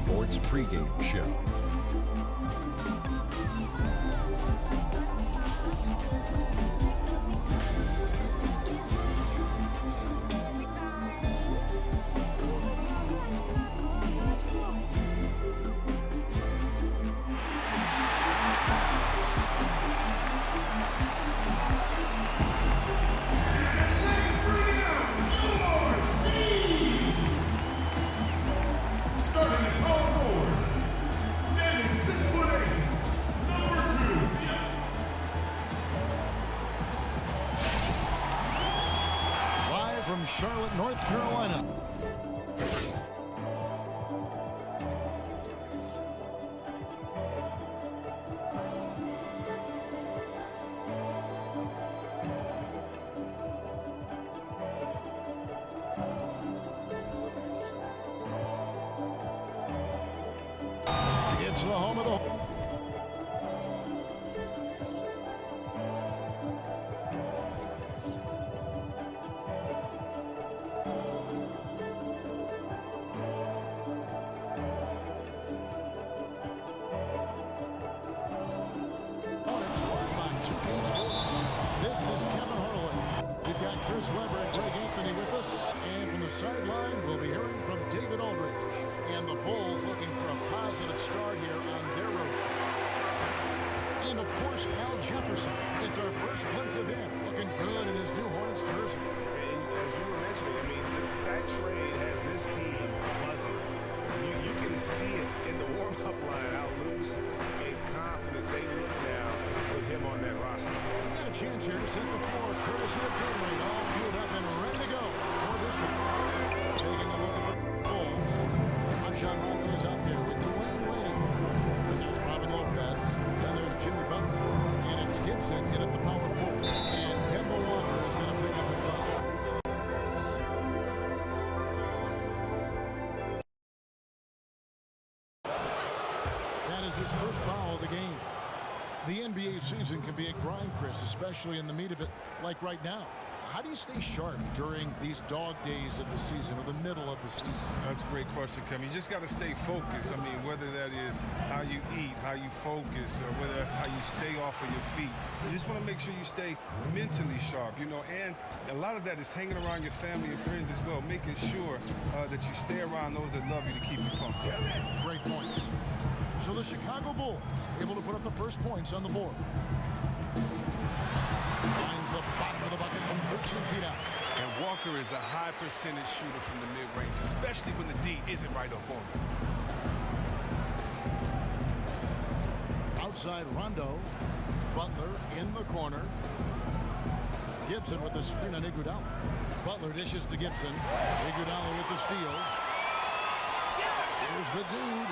Sports pregame show. From Charlotte, North Carolina. It's the home of the Chris Webber and Greg Anthony with us, and from the sideline we'll be hearing from David Aldridge. And the Bulls looking for a positive start here on their road trip. And of course Al Jefferson. It's our first glimpse of him, looking good in his new Hornets jersey. And as you were mentioning, I mean, that trade has this team buzzing. You can see it in the warm-up line, how loose and confident they look now with him on that roster. Got a chance here to set the floor. Curtis here, Gatorade, all fueled up and ready to go for this one. Taking a look at the Bulls. John Rondo is out there with Dwayne Wade. And there's Robin Lopez. Then there's Jimmy Butler. And it's Gibson in at the power forward. And Kemba Walker is going to pick up the foul. That is his first foul of the game. The NBA season can be a grind, Chris, especially in the meat of it, like right now. How do you stay sharp during these dog days of the season or the middle of the season? That's a great question, Kevin. You just got to stay focused. I mean, whether that is how you eat, how you focus, or whether that's how you stay off of your feet. You just want to make sure you stay mentally sharp, you know, and a lot of that is hanging around your family and friends as well, making sure that you stay around those that love you to keep you pumped up. Great points. So the Chicago Bulls able to put up the first points on the board. Finds the bottom of the bucket from 13 feet out. And Walker is a high percentage shooter from the mid-range, especially when the D isn't right up on him. Outside Rondo. Butler in the corner. Gibson with the screen on Iguodala. Butler dishes to Gibson. Iguodala with the steal. Here's the dude.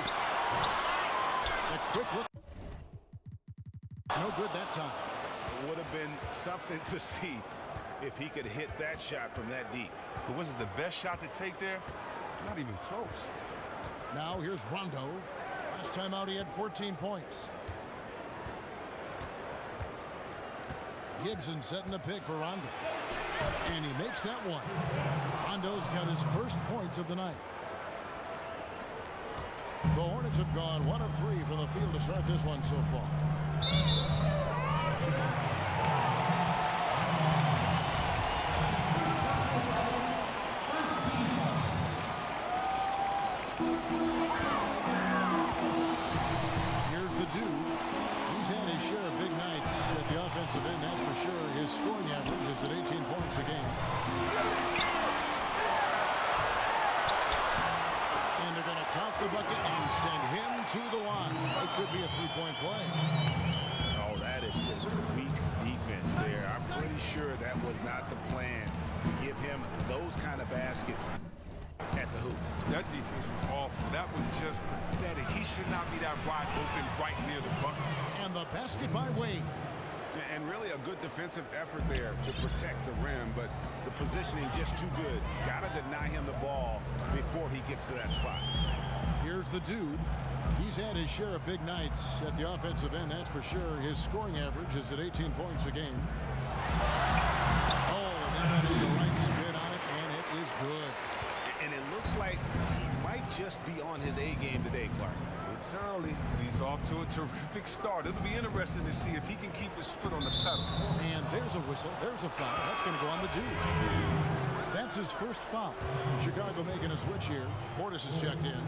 A quick look. No good that time. It would have been something to see if he could hit that shot from that deep. But was it the best shot to take there? Not even close. Now here's Rondo. Last time out he had 14 points. Gibson setting a pick for Rondo. And he makes that one. Rondo's got his first points of the night. The Hornets have gone 1 of 3 from the field to start this one so far. Here's the dude. He's had his share of big nights at the offensive end, that's for sure. His scoring average is at 18 points a game. Count the bucket and send him to the line. It could be a three-point play. Oh, that is just weak defense there. I'm pretty sure that was not the plan to give him those kind of baskets at the hoop. That defense was awful. That was just pathetic. He should not be that wide open right near the bucket. And the basket by Wade. And really a good defensive effort there to protect the rim, but the positioning just too good. Got to deny him the ball before he gets to that spot. Here's the dude. He's had his share of big nights at the offensive end, that's for sure. His scoring average is at 18 points a game. Oh, that did the right spin on it, and it is good. And it looks like he might just be on his A game today, Clark. It's early. He's off to a terrific start. It'll be interesting to see if he can keep his foot on the pedal. And there's a whistle. There's a foul. That's going to go on the dude. That's his first foul. Chicago making a switch here. Portis is checked in.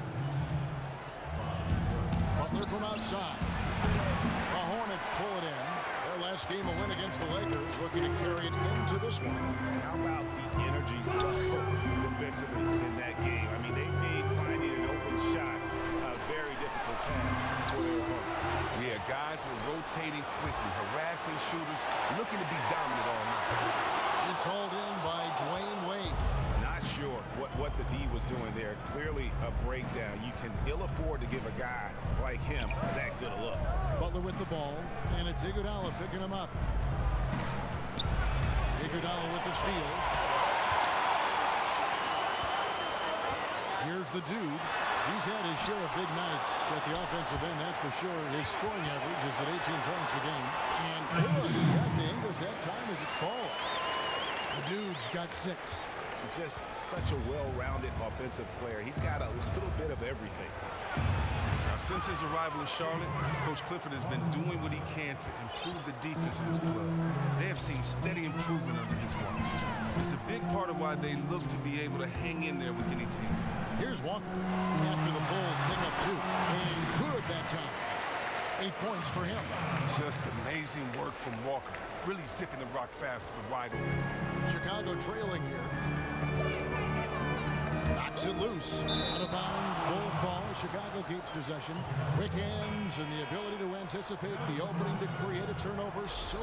Butler from outside. The Hornets pull it in. Their last game a win against the Lakers, looking to carry it into this one. How about the energy level defensively in that game? I mean, they made finding an open shot a very difficult task for their opponent. Yeah, guys were rotating quickly, harassing shooters, looking to be dominant all night. It's hauled in by Dwayne Wade. Not sure what the D was doing there. Clearly a breakdown. You can ill afford to give a guy like him that good a look. Butler with the ball, and it's Iguodala picking him up. Iguodala with the steal. Here's the dude. He's had his share of big nights at the offensive end, that's for sure. His scoring average is at 18 points a game. And good. Got the angles that time as it falls. The dude's got 6. Just such a well-rounded offensive player. He's got a little bit of everything. Now, since his arrival in Charlotte, Coach Clifford has been doing what he can to improve the defense of his club. They have seen steady improvement under his watch. It's a big part of why they look to be able to hang in there with any team. Here's Walker after the Bulls pick up 2. And good that time. 8 points for him. Just amazing work from Walker. Really zipping the rock fast for the wide open. Chicago trailing here. Knocks it loose. Out of bounds. Bulls ball. Chicago keeps possession. Quick hands and the ability to anticipate the opening to create a turnover. So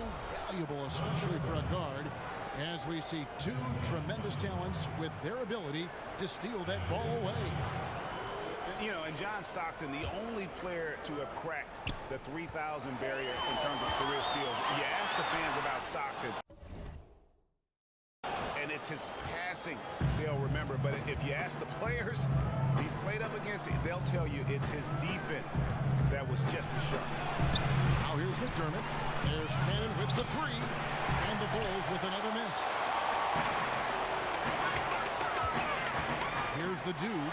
valuable, especially for a guard. As we see 2 tremendous talents with their ability to steal that ball away. You know, and John Stockton, the only player to have cracked the 3,000 barrier in terms of career steals. You ask the fans about Stockton, and it's his passing they'll remember. But if you ask the players he's played up against, they'll tell you it's his defense that was just as sharp. Now here's McDermott. There's Cannon with the 3. And the Bulls with another miss. Here's the dude.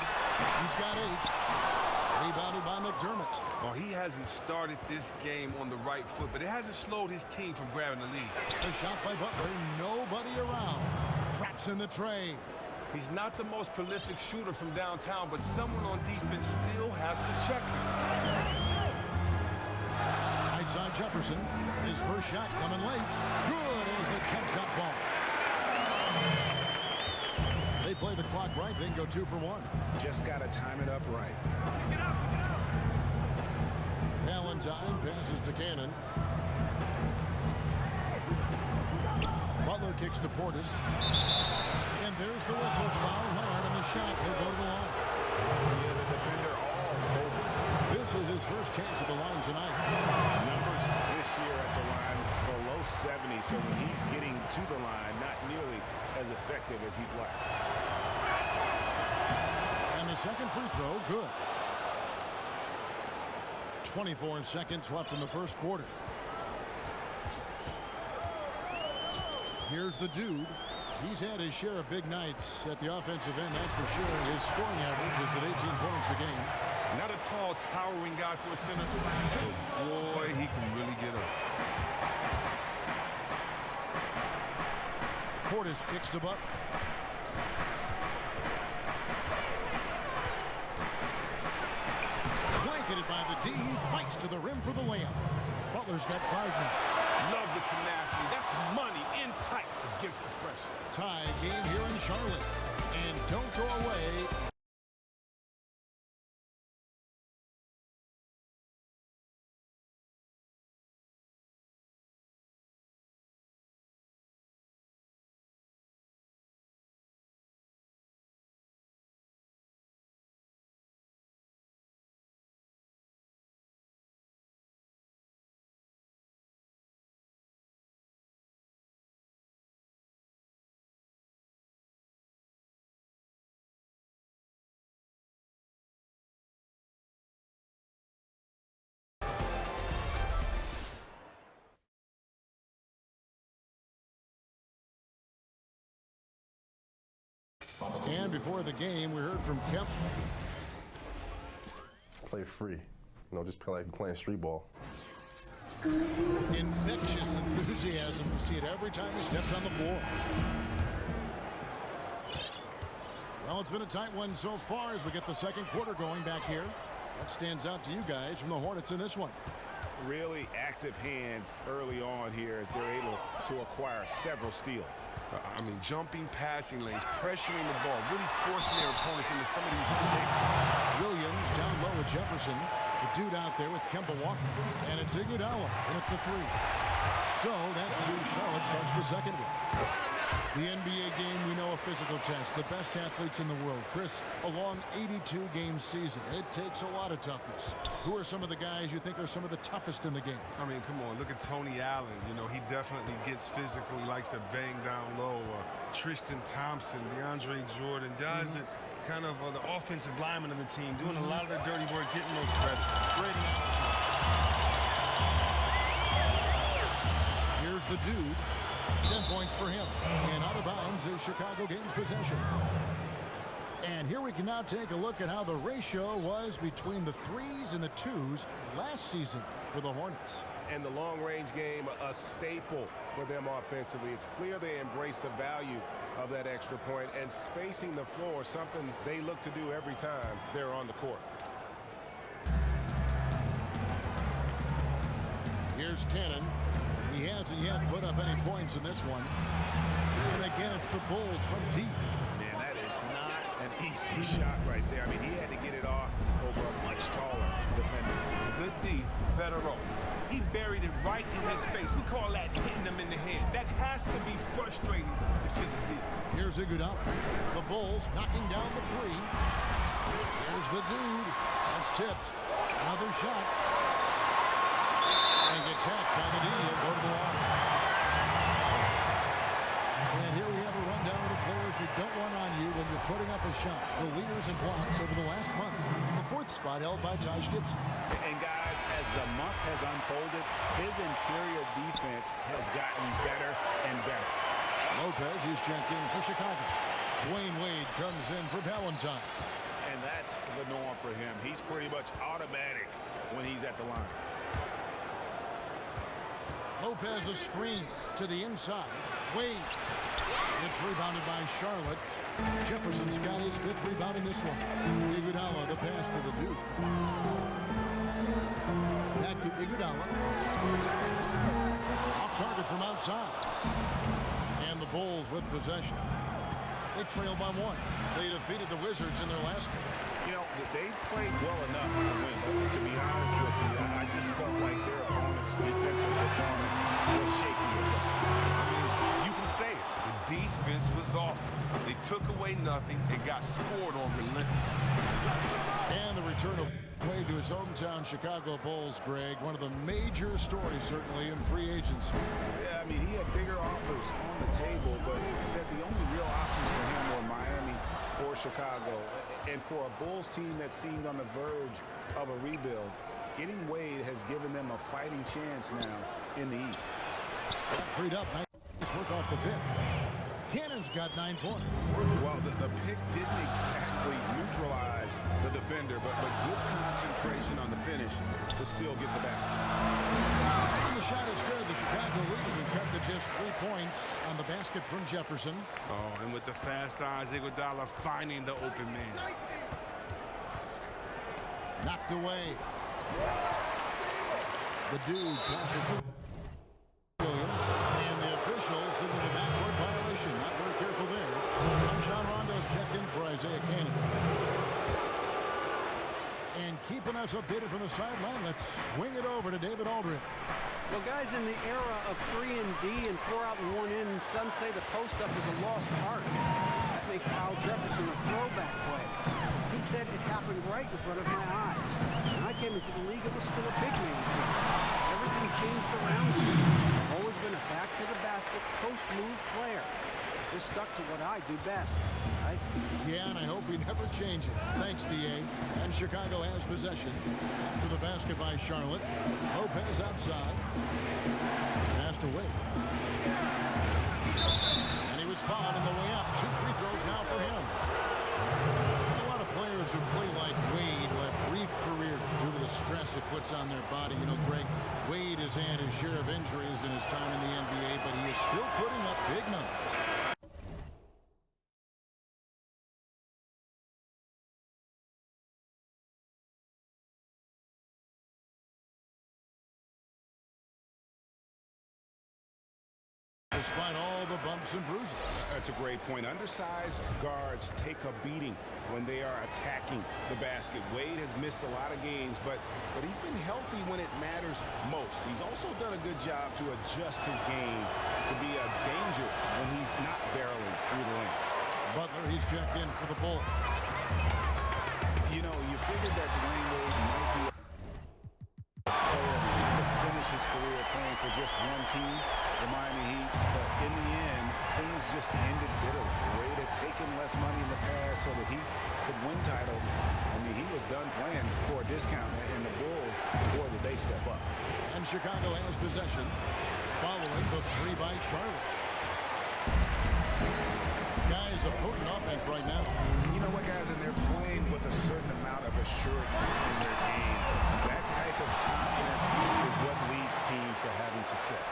He's got 8. Rebounded by McDermott. Well, he hasn't started this game on the right foot, but it hasn't slowed his team from grabbing the lead. A shot by Butler. Nobody around. Traps in the tray. He's not the most prolific shooter from downtown, but someone on defense still has to check him. Right side Jefferson. His first shot coming late. Good as the jump shot ball. They play the clock right, then go 2 for 1. Just got to time it up right. Valentine passes to Cannon. Butler kicks to Portis. And there's the whistle. Foul hard on the shot. He'll go to the line. Yeah, the defender all over. This is his first chance at the line tonight. Numbers this year at the line below 70, so when he's getting to the line, not nearly as effective as he'd like. And the second free throw, good. 24 seconds left in the first quarter. Here's the dude. He's had his share of big nights at the offensive end, that's for sure. His scoring average is at 18 points a game. Not a tall, towering guy for a center, but boy, he can really get up. Portis kicks to Butler. Blanketed by the D. Fights to the rim for the layup. Butler's got 5 now. Love the tenacity. That's money in tight against the pressure. Tie game here in Charlotte. And don't go away. And before the game, we heard from Kemp play free. Just play like playing street ball. Infectious enthusiasm. You see it every time he steps on the floor. Well, it's been a tight one so far as we get the second quarter going back here. What stands out to you guys from the Hornets in this one? Really active hands early on here as they're able to acquire several steals. Jumping passing lanes, pressuring the ball, really forcing their opponents into some of these mistakes. Williams down low with Jefferson. The dude out there with Kemba Walker. And it's Iguodala in at the three. So that's who Charlotte starts the second with. The NBA game, we know, a physical test. The best athletes in the world. Chris, a long 82-game season. It takes a lot of toughness. Who are some of the guys you think are some of the toughest in the game? Come on, look at Tony Allen. He definitely gets physical. He likes to bang down low. Tristan Thompson, DeAndre Jordan, guys that kind of are the offensive linemen of the team, doing a lot of the dirty work, getting no credit. Great analogy. Here's the dude. 10 points for him. And out of bounds as Chicago gains possession. And here we can now take a look at how the ratio was between the threes and the twos last season for the Hornets. And the long-range game, a staple for them offensively. It's clear they embrace the value of that extra point, and spacing the floor, something they look to do every time they're on the court. Here's Cannon. He hasn't yet put up any points in this one. And again, it's the Bulls from deep. Man, that is not an easy shot right there. He had to get it off over a much taller defender. Good D, better roll. He buried it right in his face. We call that hitting him in the head. That has to be frustrating if you're the D. Here's Iguodala. The Bulls knocking down the three. Here's the dude. That's tipped. Another shot. And gets hacked by the D. He'll go to the line. And here we have a rundown of the players you don't want on you when you're putting up a shot. The leaders in blocks over the last month. The fourth spot held by Tybg. And guys, as the month has unfolded, his interior defense has gotten better and better. Lopez, he's checked in for Chicago. Dwayne Wade comes in for Valentine. And that's the norm for him. He's pretty much automatic when he's at the line. Lopez a screen to the inside. Wade. It's rebounded by Charlotte. Jefferson's got his fifth rebound in this one. Iguodala, the pass to the dude. Back to Iguodala. Off target from outside. And the Bulls with possession. They trail by one. They defeated the Wizards in their last game. They played well enough to win. But to be honest with you, I just felt like their opponent's defensive performance was shaky at best. You can say it. The defense was off. They took away nothing. It got scored on relentless. And the return of Wade to his hometown Chicago Bulls, Greg. One of the major stories, certainly, in free agency. Yeah, he had bigger offers on the table, but he said the only real options for him were Miami or Chicago. And for a Bulls team that seemed on the verge of a rebuild, getting Wade has given them a fighting chance now in the East. Got freed up. Nice work off the pick. Cannon's got 9 points. Well, the pick didn't exactly neutralize the defender, but good concentration on the finish to still get the basket. And the shot is good. The Chicago lead has been cut to just 3 points on the basket from Jefferson. Oh, and with the fast eyes, Iguodala finding the open man. Knocked away. The dude passes to Williams. And the officials into the backcourt violation. Not very careful there. John Rondo's checked in for Isaiah Cannon. And keeping us updated from the sideline, let's swing it over to David Aldridge. Well, guys, in the era of 3 and D and 4 out and 1 in, some say the post-up is a lost art. That makes Al Jefferson a throwback play. He said it happened right in front of my eyes. When I came into the league, it was still a big man's league. Everything changed around me. I've always been a back-to-the-basket post-move player. Just stuck to what I do best, guys. Yeah, and I hope he never changes. Thanks, D.A. And Chicago has possession. To the basket by Charlotte. Lopez outside. Passed away. And he was fouled on the way up. 2 free throws now for him. A lot of players who play like Wade will have brief careers. due to the stress it puts on their body. You know, Greg, Wade has had his share of injuries in his time in the NBA, but he is still putting up big numbers. Despite all the bumps and bruises. That's a great point. Undersized guards take a beating when they are attacking the basket. Wade has missed a lot of games, but he's been healthy when it matters most. He's also done a good job to adjust his game to be a danger when he's not barreling through the lane. Butler, he's checked in for the Bulls. You know, you figured that Dwayne Wade might be a player to finish his career playing for just one team, the Miami Heat, but in the end, things just ended bitterly. Wade had taken less money in the past so that he could win titles. I mean, he was done playing for a discount, and the Bulls, boy, did they step up. And Chicago has possession following the three by Charlotte. Guys, a potent offense right now. You know what, guys, and they're playing with a certain amount of assuredness in their game. That type of confidence is what leads teams to having success.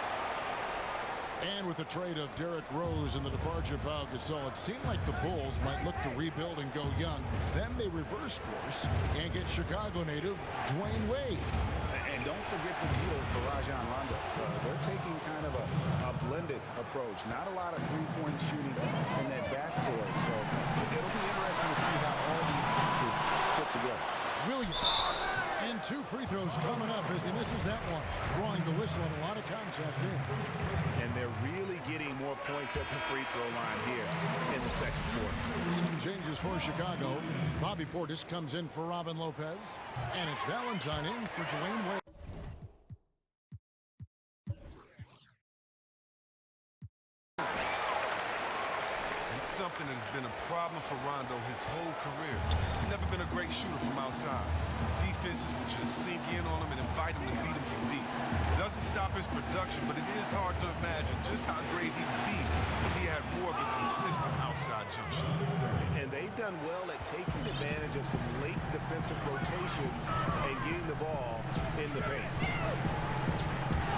And with the trade of Derrick Rose and the departure of Pau Gasol, it seemed like the Bulls might look to rebuild and go young. Then they reverse course and get Chicago native Dwayne Wade. And don't forget the deal for Rajon Rondo. They're taking kind of a blended approach. Not a lot of three-point shooting in that backcourt. So it'll be interesting to see how all these pieces fit together. Williams. And two free throws coming up as he misses that one. Drawing the whistle and a lot of contact there. And they're really getting more points at the free throw line here in the second quarter. Some changes for Chicago. Bobby Portis comes in for Robin Lopez. And it's Valentine in for Dwayne Wade. It's something that's been a problem for Rondo his whole career. He's never been a great shooter from outside. Defenses will just sink in on him and invite him to beat him from deep. Doesn't stop his production, but it is hard to imagine just how great he'd be if he had more of a consistent outside jump shot. And they've done well at taking advantage of some late defensive rotations and getting the ball in the paint.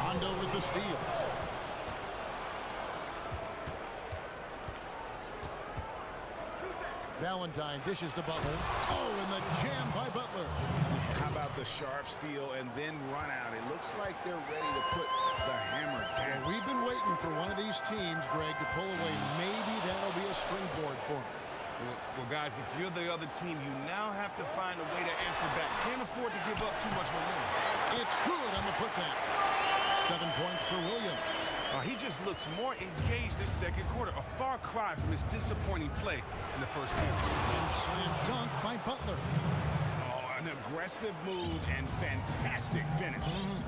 Rondo with the steal. Valentine dishes to Butler. Oh, and the jam by Butler. How about the sharp steal and then run out? It looks like they're ready to put the hammer down. We've been waiting for one of these teams, Greg, to pull away. Maybe that'll be a springboard for them. Well, guys, if you're the other team, you now have to find a way to answer back. Can't afford to give up too much momentum. It's good on the putback. 7 points for Williams. He just looks more engaged this second quarter. A far cry from his disappointing play in the first quarter. And slam dunk by Butler. Oh, an aggressive move and fantastic finish.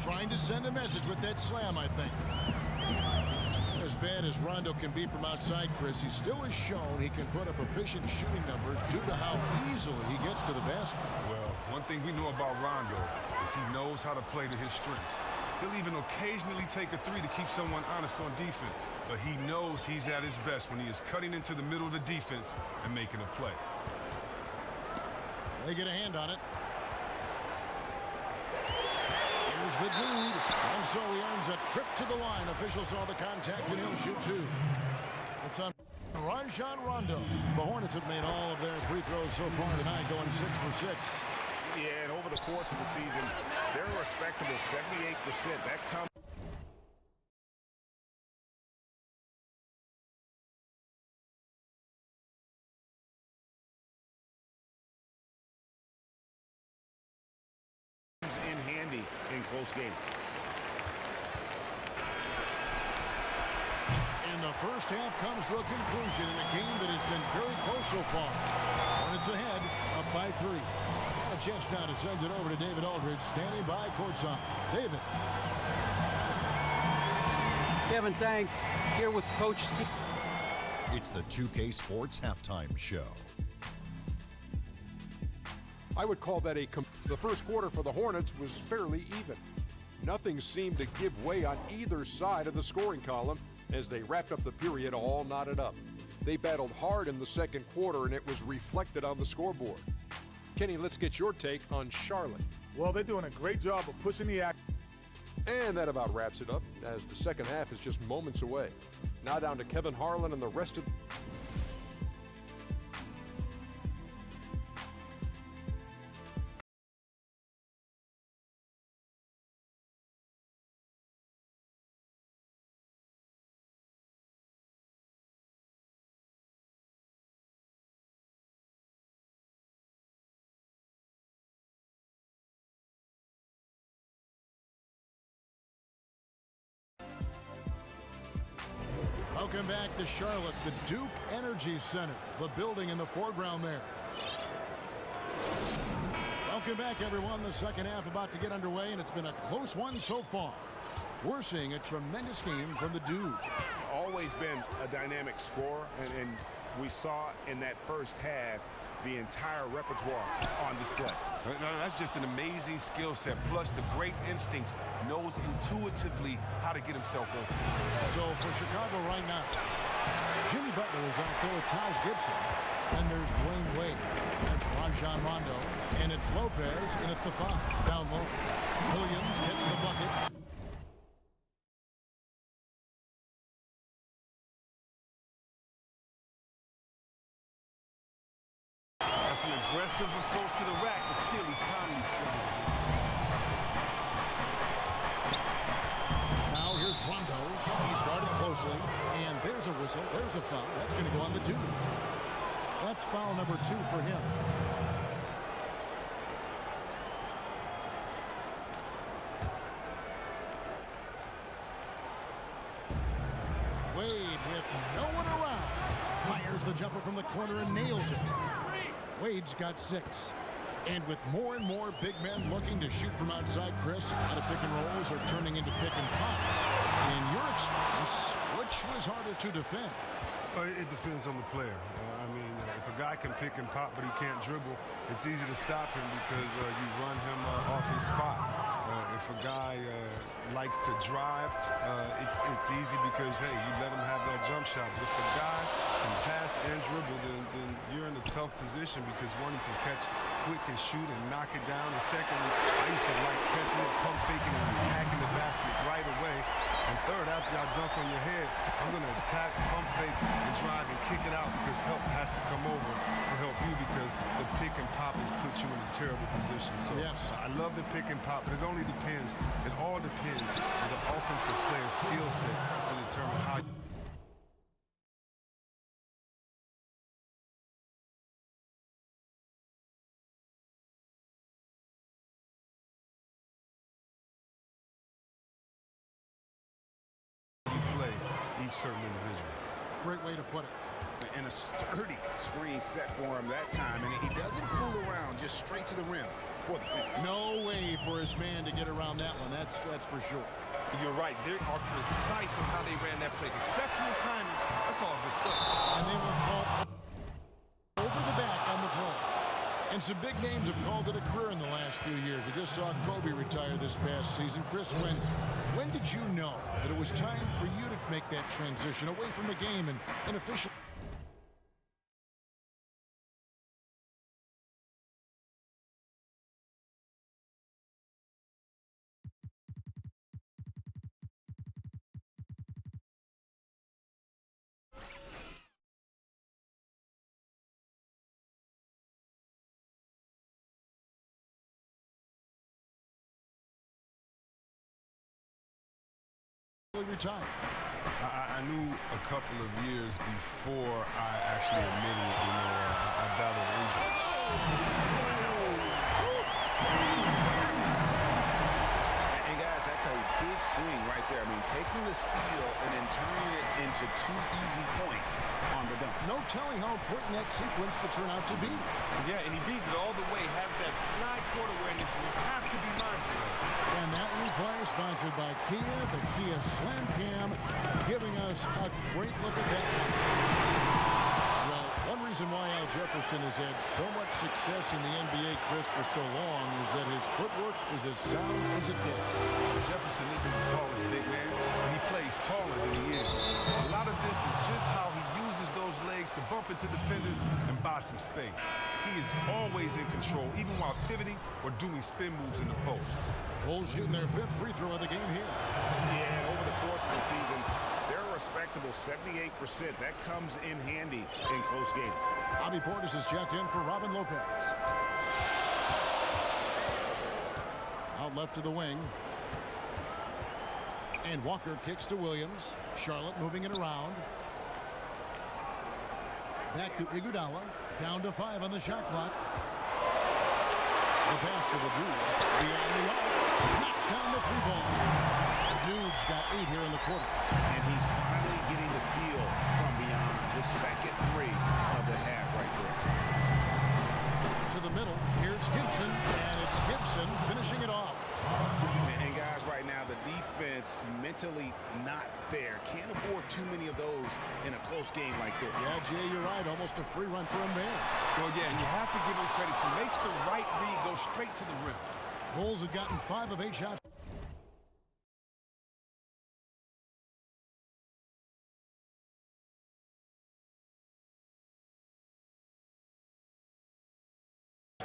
Trying to send a message with that slam, I think. As bad as Rondo can be from outside, Chris, he still has shown he can put up efficient shooting numbers due to how easily he gets to the basket. Well, one thing we know about Rondo is he knows how to play to his strengths. He'll even occasionally take a three to keep someone honest on defense. But he knows he's at his best when he is cutting into the middle of the defense and making a play. They get a hand on it. Here's the dude. And so he earns a trip to the line. Officials saw the contact and he'll shoot two. It's on Rajon Rondo. The Hornets have made all of their free throws so far tonight, going 6 for 6. Yeah, and over the course of the season, they're a respectable 78%. That comes in handy in close games. And the first half comes to a conclusion in a game that has been very close so far. Hornets ahead, up by 3. A chance now to send it over to David Aldridge, standing by courtside. David. Kevin, thanks. Here with Coach Steve. It's the 2K Sports Halftime Show. I would call that the first quarter for the Hornets was fairly even. Nothing seemed to give way on either side of the scoring column as they wrapped up the period all knotted up. They battled hard in the second quarter, and it was reflected on the scoreboard. Kenny, let's get your take on Charlotte. Well, they're doing a great job of pushing the act. And that about wraps it up, as the second half is just moments away. Now down to Kevin Harlan and the rest of... Welcome back to Charlotte, the Duke Energy Center, the building in the foreground there. Welcome back, everyone. The second half about to get underway, and it's been a close one so far. We're seeing a tremendous game from the Duke. Always been a dynamic scorer, and we saw in that first half the entire repertoire on display. No, that's just an amazing skill set, plus the great instincts, knows intuitively how to get himself open. So for Chicago right now, Jimmy Butler is out there with Taj Gibson. And there's Dwayne Wade. That's Rajon Rondo. And it's Lopez in at the 5. Down low. Williams gets the bucket. That's an aggressive approach to the rack, but still he calmly flies. Now here's Rondo. He's guarded closely. And there's a whistle. There's a foul. That's going to go on the Duke. That's foul number 2 for him. Wade with no one around. Fires the jumper from the corner and nails it. Wade's got 6. And with more and more big men looking to shoot from outside, Chris, out of pick and rolls are turning into pick and pops. In your experience, which was harder to defend? It depends on the player. I mean, if a guy can pick and pop but he can't dribble, it's easy to stop him because you run him off his spot. If a guy likes to drive, it's easy because, hey, you let him have that jump shot. But if a guy can pass and dribble, then you're in a tough position because, one, he can catch quick and shoot and knock it down. And secondly, I used to like catching it, pump faking, and attacking the basket right away. And third, after I dunk on your head, I'm going to attack, pump fake, and drive and kick it out because help has to come over to help you because the pick and pop has put you in a terrible position. So yes. I love the pick and pop, but it only depends. It all depends on the offensive player's skill set to determine how you... play each certain individual. Great way to put it. And a sturdy screen set for him that time. And he doesn't fool around, just straight to the rim for the finish. No way for his man to get around that one. That's for sure. You're right. They are precise on how they ran that play. Exceptional timing. That's all good stuff. And they will fall over the back on the play. And some big names have called it a career in the last few years. We just saw Kobe retire this past season. Chris, when did you know that it was time for you to make that transition away from the game and officially? Retired. I knew a couple of years before I actually admitted it, I battled injury. And guys, that's a big swing right there. I mean, taking the steal and then turning it into 2 easy points on the dunk. No telling how important that sequence could turn out to be. Yeah, and he beats it all the way, has that slide court awareness, and you have to be mindful of it. And that replay sponsored by Kia, the Kia Slam Cam, giving us a great look at that. Well, one reason why Al Jefferson has had so much success in the NBA, Chris, for so long is that his footwork is as sound as it gets. Jefferson isn't the tallest big man, but he plays taller than he is. A lot of this is just how he uses those legs to bump into defenders and buy some space. He is always in control, even while pivoting or doing spin moves in the post. Bulls shooting their 5th free throw of the game here. Yeah, and over the course of the season, they're a respectable 78%. That comes in handy in close games. Bobby Portis is checked in for Robin Lopez. Out left to the wing. And Walker kicks to Williams. Charlotte moving it around. Back to Iguodala. Down to 5 on the shot clock. The pass to the dude. Beyond the arc. Knocks down the 3-ball. The dude's got 8 here in the quarter. And he's finally getting the feel from beyond. His second 3 of the half right there. To the middle. Here's Gibson. And it's Gibson finishing it off. And guys, right now, the defense mentally not there. Can't afford too many of those in a close game like this. Yeah, Jay, you're right. Almost a free run for him there. Well, yeah, and you have to give him credit. He makes the right read, go straight to the rim. Bulls have gotten 5 of 8 shots.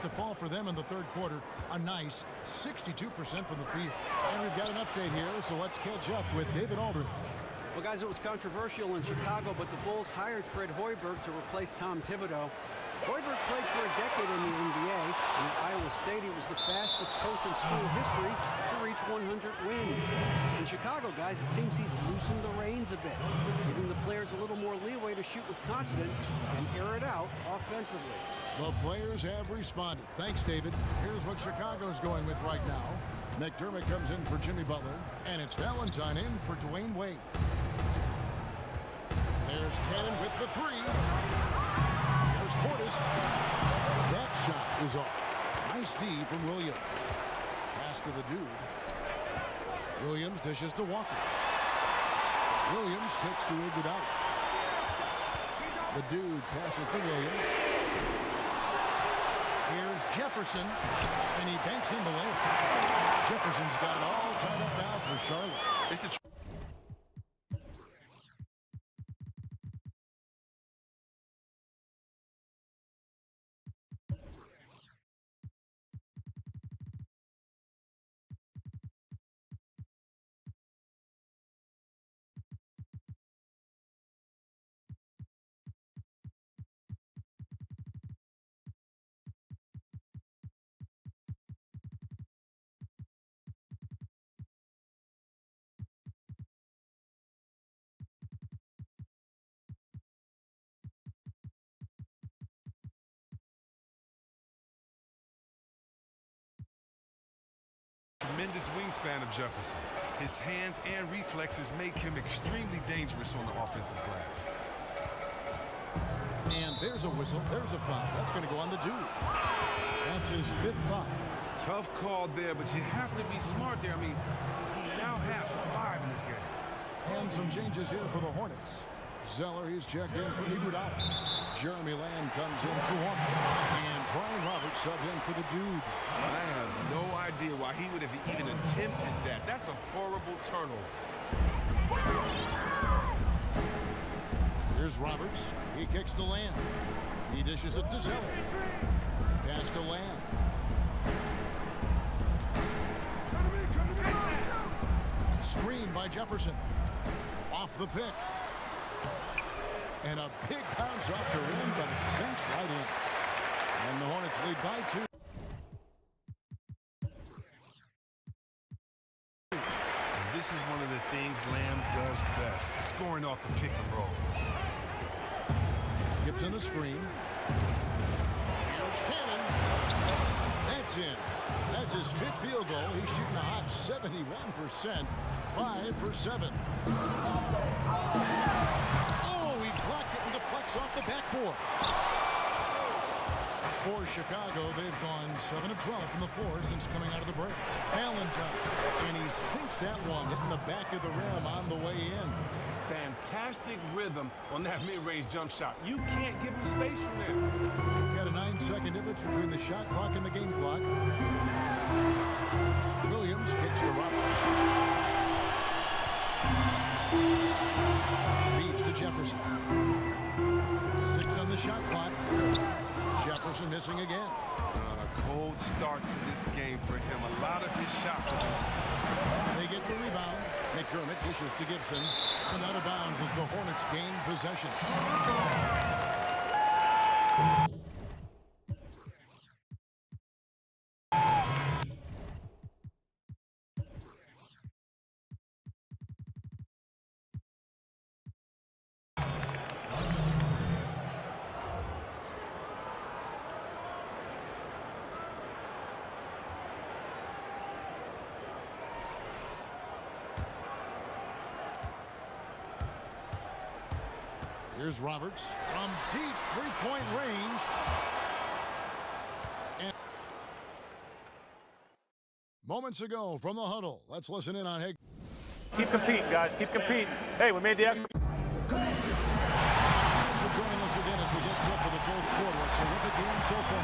To fall for them in the third quarter, a nice 62% from the field. And we've got an update here, so let's catch up with David Aldridge. Well, guys, it was controversial in Chicago, but the Bulls hired Fred Hoiberg to replace Tom Thibodeau. Hoiberg played for a decade in the NBA, and at Iowa State he was the fastest coach in school history to reach 100 wins. In Chicago, guys, it seems he's loosened the reins a bit, giving the players a little more leeway to shoot with confidence and air it out offensively. The players have responded. Thanks, David. Here's what Chicago's going with right now. McDermott comes in for Jimmy Butler, and it's Valentine in for Dwayne Wade. There's Cannon with the 3. There's Portis. That shot is off. Nice D from Williams. Pass to the dude. Williams dishes to Walker. Williams kicks to Iguodala. The dude passes to Williams. Here's Jefferson, and he banks in the lane. Jefferson's got it all tied up now for Charlotte. It's the tremendous wingspan of Jefferson. His hands and reflexes make him extremely dangerous on the offensive glass. And there's a whistle. There's a foul. That's going to go on the dude. That's his 5th foul. Tough call there, but you have to be smart there. I mean, he now has 5 in this game. And some changes here for the Hornets. Zeller, he's checked in for Iguodala. Jeremy Lamb comes in for Walker. And Brian Roberts subbed in for the dude. I have no idea why he would have even attempted that. That's a horrible turnover. Here's Roberts. He kicks to Lamb. He dishes it to Zeller. Pass to Lamb. Screen by Jefferson. Off the pick. And a big bounce off the rim, but it sinks right in. And the Hornets lead by 2. And this is one of the things Lamb does best, scoring off the pick and roll. Gibson the screen. Here's Cannon. That's in. That's his 5th field goal. He's shooting a hot 71%. 5 for 7. Oh, he blocked it and deflects off the backboard. For Chicago, they've gone 7 of 12 from the floor since coming out of the break. Valentine. And he sinks that one, hitting the back of the rim on the way in. Fantastic rhythm on that mid-range jump shot. You can't give him space from there. We've got a 9-second difference between the shot clock and the game clock. Williams kicks to Roberts. Feeds to Jefferson. 6 on the shot clock. Jefferson missing again. Cold start to this game for him. A lot of his shots are gone. They get the rebound. McDermott dishes to Gibson. And out of bounds as the Hornets gain possession. Here's Roberts from deep three-point range. And moments ago from the huddle, let's listen in on Haig. Keep competing, guys. Keep competing. Hey, we made the extra. Thanks for joining us again as we get set for the fourth quarter. It's a terrific game so far.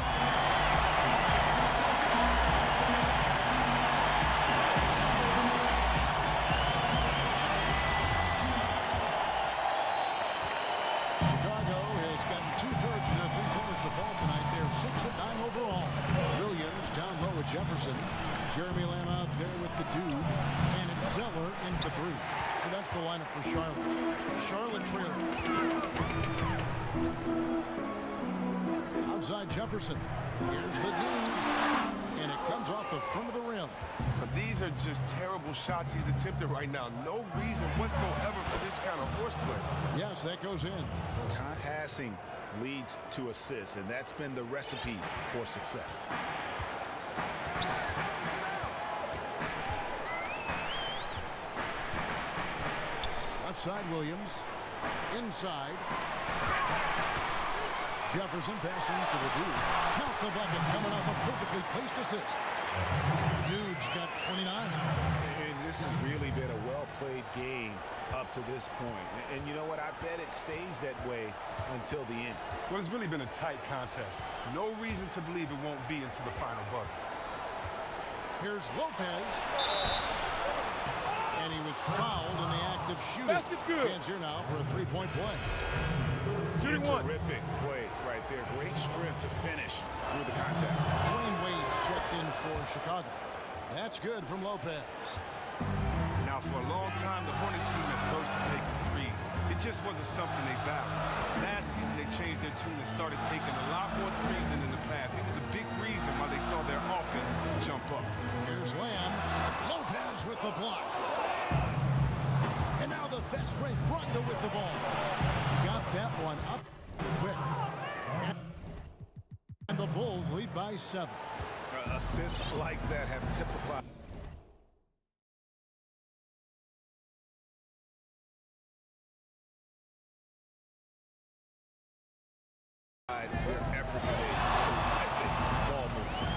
Chicago has gotten 2/3 of their three-pointers to fall tonight. They're 6 of 9 overall. Williams down low with Jefferson. Jeremy Lamb out there with the dude. And it's Zeller in the three. So that's the lineup for Charlotte. Charlotte trailing. Outside Jefferson. Here's the dude. And it comes off the front of the rim. But these are just terrible shots he's attempting right now. No reason whatsoever for this kind of horseplay. Yes, that goes in. Time passing leads to assists, and that's been the recipe for success. Left side Williams. Inside. Jefferson passing to the dude. Count the bucket coming off a perfectly placed assist. The dude's got 29. And this has really been a well-played game up to this point. And you know what? I bet it stays that way until the end. Well, it's really been a tight contest. No reason to believe it won't be until the final buzzer. Here's Lopez. And he was fouled in the act of shooting. Basket's good. Chance here now for a three-point play. Shooting one. Terrific play right there. Great strength to finish through the contact. Dwayne Wade's checked in for Chicago. That's good from Lopez. Now, for a long time, the Hornets team had thirst to take threes. It just wasn't something they valued. Last season, they changed their tune and started taking a lot more threes than in the past. It was a big reason why they saw their offense jump up. Here's Lamb. Lopez with the block. And now the fast break. Rondo with the ball. Got that one up quick. And the Bulls lead by 7. Assists like that have typified their effort today to method ball movement.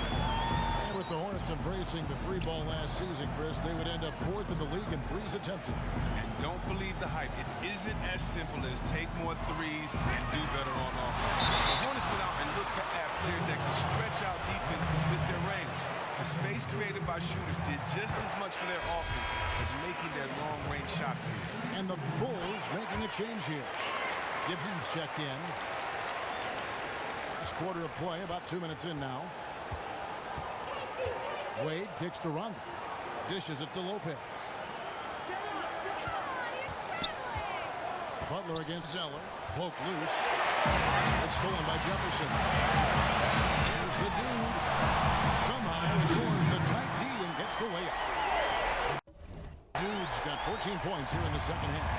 And with the Hornets embracing the three ball last season, Chris, they would end up 4th in the league in threes attempted. And don't believe the hype. It isn't as simple as take more threes and do better on offense. The Hornets went out and looked to add players that can stretch out defenses with their range. The space created by shooters did just as much for their offense as making their long-range shots do. And the Bulls making a change here. Gibson's checked in. Last quarter of play, about 2 minutes in now. Wade kicks to Rondo. Dishes it to Lopez. Butler against Zeller. Poke loose. It's stolen by Jefferson. Here's the dude. Somehow scores the tight D and gets the layup. Dude's got 14 points here in the second half.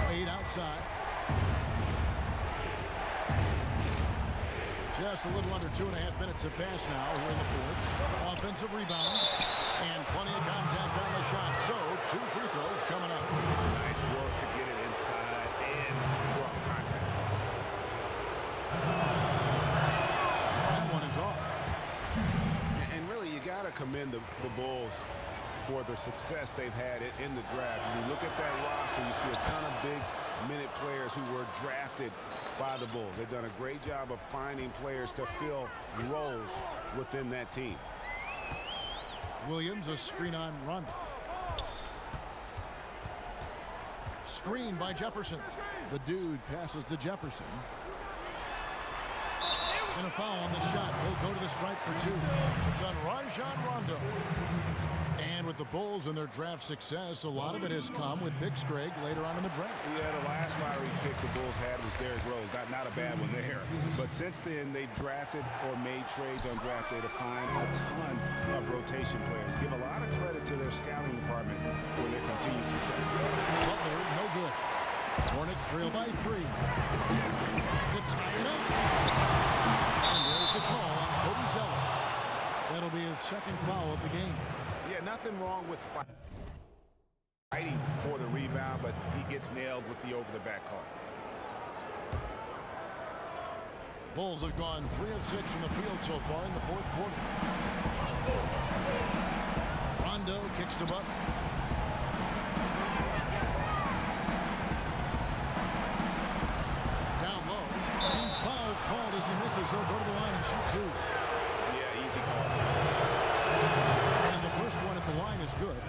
Wade outside. Just a little under 2.5 minutes have passed now here in the fourth. Offensive rebound and plenty of contact on the shot. So 2 free throws coming up. Nice work to get it inside and drop contact. That one is off. And really, you got to commend the Bulls for the success they've had in the draft. When you look at that roster, you see a ton of big minute players who were drafted by the Bulls. They've done a great job of finding players to fill roles within that team. Williams, a screen on Rondo. Screen by Jefferson. The dude passes to Jefferson. And a foul on the shot. He'll go to the stripe for 2. It's on Rajon Rondo. And with the Bulls and their draft success, a lot of it has come with picks, Greg, later on in the draft. Yeah, the last lottery pick the Bulls had was Derrick Rose. Not a bad one there. But since then, they've drafted or made trades on draft day to find a ton of rotation players. Give a lot of credit to their scouting department for their continued success. Butler, no good. Hornets trail by 3. To tie it up. And there's the call on Cody Zeller. That'll be his second foul of the game. Yeah, nothing wrong with fighting for the rebound, but he gets nailed with the over-the-back call. Bulls have gone 3 of 6 from the field so far in the fourth quarter. Rondo kicks to Butler. Down low. Foul called as he misses. He'll go to the line and shoot 2. Yeah, easy call. And the first one at the line is good.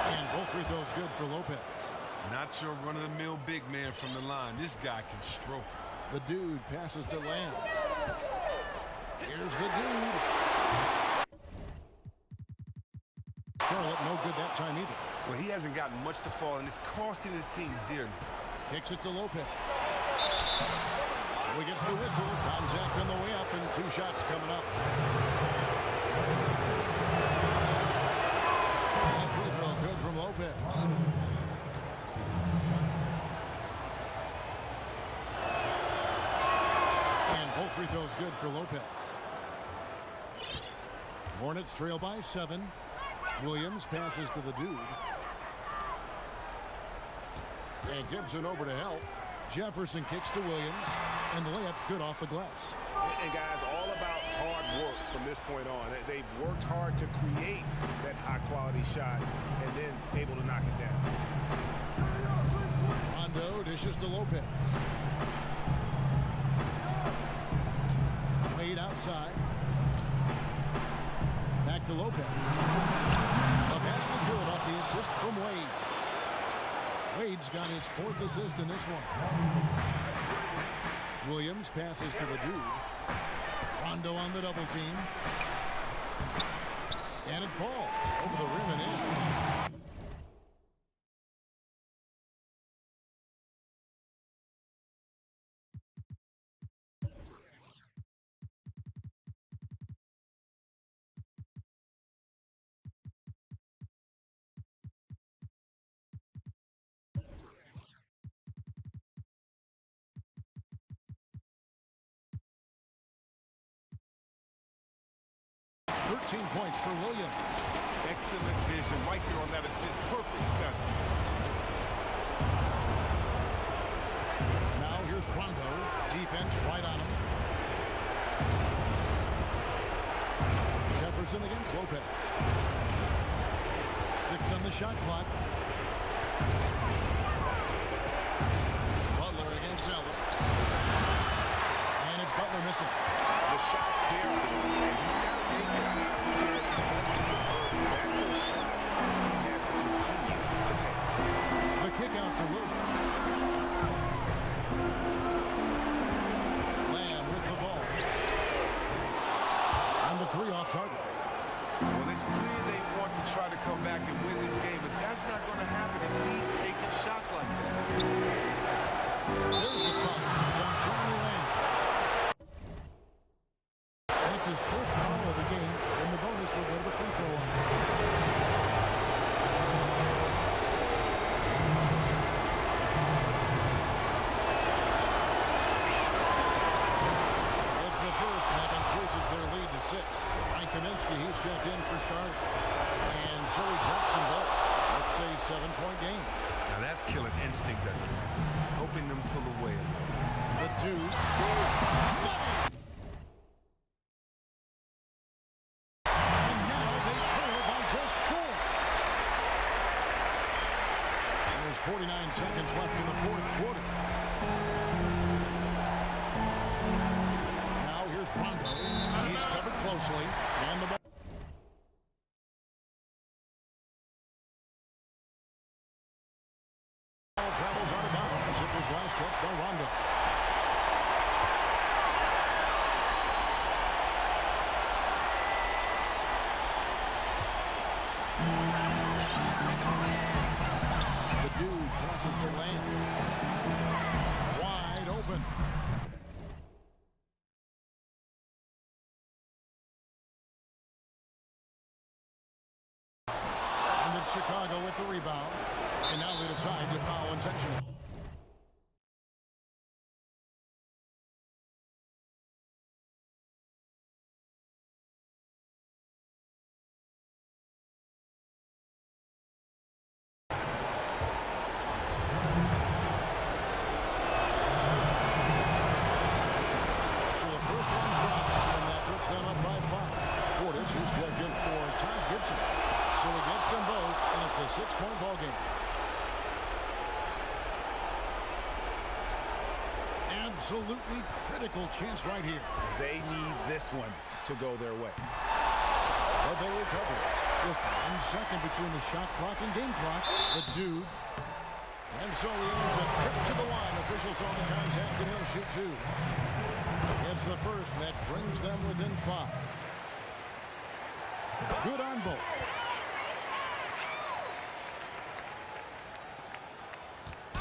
And both free throws good for Lopez. Not your run-of-the-mill big man from the line. This guy can stroke it. The dude passes to Lamb. Here's the dude. Charlotte, no good that time either. Well, he hasn't gotten much to fall, and it's costing his team dearly. Kicks it to Lopez. So he gets the whistle. Contact on the way up, and 2 shots coming up. And a free throw good from Lopez. And both free throws good for Lopez. Hornets trail by 7. Williams passes to the dude. And Gibson over to help. Jefferson kicks to Williams. And the layup's good off the glass. And guys, all about hard work from this point on. They've worked hard to create that high-quality shot and then able to knock it down. Rondo dishes to Lopez. Wade outside. Back to Lopez. A basket good off the assist from Wade. Wade's got his 4th assist in this one. Williams passes to the dude. Rondo on the double team. And it falls over the rim and in. Points for Williams. Excellent vision right there on that assist. Perfect center. Now here's Rondo. Defense right on him. Jefferson against Lopez. 6 on the shot clock. Butler against Zeller. And it's Butler missing. The shot's there. He's got to take it out. That's a shot he has to continue to take. The kick out to Williams. Lamb with the ball. And the 3 off target. Well, it's clear they want to try to come back and win this game, but that's not going to happen if he's taking shots like that. There's the foul. It's on Jeremy Lamb. That's his first foul of the game, and the bonus will go to the free throw line. It's the first, and that increases their lead to 6. Mike Kaminsky, he's checked in for Charlotte. And so he drops them both. It's a 7-point game. Now that's killing instinct, hoping them pull away. The dude. And now they trail by just 4. There's 49 seconds left in the fourth quarter. Now here's Rondo. He's covered closely. And the by Rondo. The dude passes to Lamb. Wide open. And it's Chicago with the rebound. And now they decide to foul intentionally. Them up by 5. Portis, who's checked in for Tybg. So he gets them both, and it's a 6-point ball game. Absolutely critical chance right here. They need this one to go their way. But they recover it. Just 1 second between the shot clock and game clock. The dude. And so he ends a trip to the line. Officials on the contact, and he'll shoot 2. It's the first that brings them within 5. Good on both.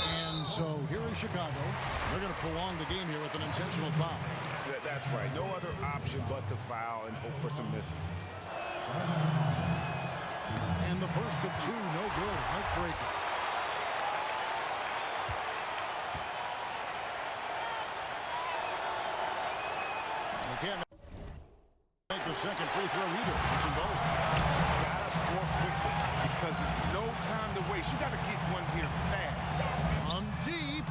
And so here is Chicago. They're going to prolong the game here with an intentional foul. That's right. No other option but to foul and hope for some misses. And the first of 2, no good. Heartbreaker. Can't make the second free throw either. Missing both. Gotta score quickly because it's no time to waste. You gotta get one here fast. On deep.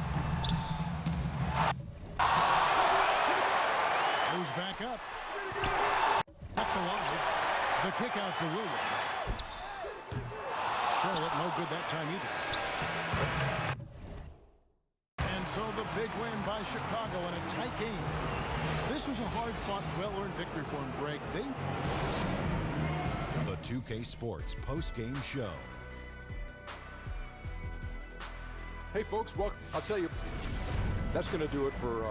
Goes back up. Kept alive. The kick out to Williams. Charlotte no good that time either. And so the big win by Chicago in a tight game. This was a hard-fought, well-earned victory for him, Greg. The 2K Sports post-game show. Hey, folks, well, I'll tell you, that's going to do it for